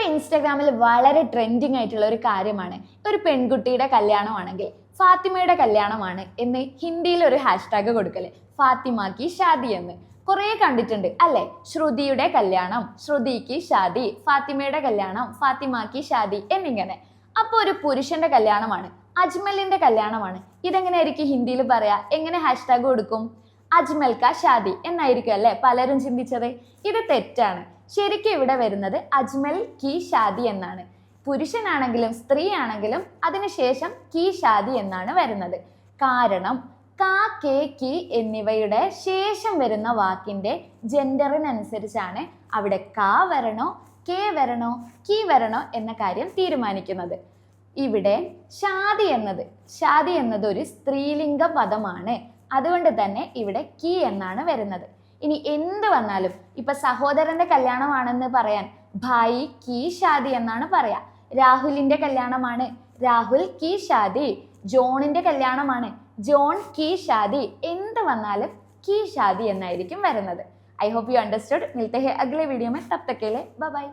ഇൻസ്റ്റാഗ്രാമിൽ വളരെ ട്രെൻഡിങ് ആയിട്ടുള്ള ഒരു കാര്യമാണ് ഒരു പെൺകുട്ടിയുടെ കല്യാണമാണെങ്കിൽ ഫാത്തിമയുടെ കല്യാണമാണ് എന്ന് ഹിന്ദിയിൽ ഒരു ഹാഷ്ടാഗ് കൊടുക്കല്, ഫാത്തിമ കി ഷാദി എന്ന്. കുറേ കണ്ടിട്ടുണ്ട് അല്ലെ? ശ്രുതിയുടെ കല്യാണം, ശ്രുതിക്ക് ഷാദി, ഫാത്തിമയുടെ കല്യാണം, ഫാത്തിമ കി ഷാദി എന്നിങ്ങനെ. അപ്പോൾ ഒരു പുരുഷന്റെ കല്യാണമാണ്, അജ്മലിന്റെ കല്യാണമാണ്. ഇതെങ്ങനെയായിരിക്കും ഹിന്ദിയിൽ പറയാ? എങ്ങനെ ഹാഷ്ടാഗ് കൊടുക്കും? അജ്മൽ കാ ഷാദി എന്നായിരിക്കും അല്ലെ പലരും ചിന്തിച്ചത്. ഇത് തെറ്റാണ്. ശരിക്കും ഇവിടെ വരുന്നത് അജ്മൽ കി ഷാദി എന്നാണ്. പുരുഷനാണെങ്കിലും സ്ത്രീ ആണെങ്കിലും അതിനുശേഷം കി ഷാദി എന്നാണ് വരുന്നത്. കാരണം കാ, കെ, കി എന്നിവയുടെ ശേഷം വരുന്ന വാക്കിന്റെ ജെൻഡറിനനുസരിച്ചാണ് അവിടെ കാ വരണോ, കെ വരണോ, കി വരണോ എന്ന കാര്യം തീരുമാനിക്കുന്നത്. ഇവിടെ ഷാദി എന്നത് ഒരു സ്ത്രീലിംഗ പദമാണ്. അതുകൊണ്ട് തന്നെ ഇവിടെ കി എന്നാണ് വരുന്നത്. ഇനി എന്ത് വന്നാലും ഇപ്പൊ സഹോദരന്റെ കല്യാണമാണെന്ന് പറയാൻ ഭായി കി ഷാദി എന്നാണ് പറയാ. രാഹുലിന്റെ കല്യാണമാണ്, രാഹുൽ കി ഷാദി. ജോണിന്റെ കല്യാണമാണ്, ജോൺ കി ഷാദി. എന്ത് വന്നാലും കി ഷാദി എന്നായിരിക്കും വരുന്നത്. I hope you understood. मिलते हैं अगले वीडियो में, तब तक के लिए बाय बाय.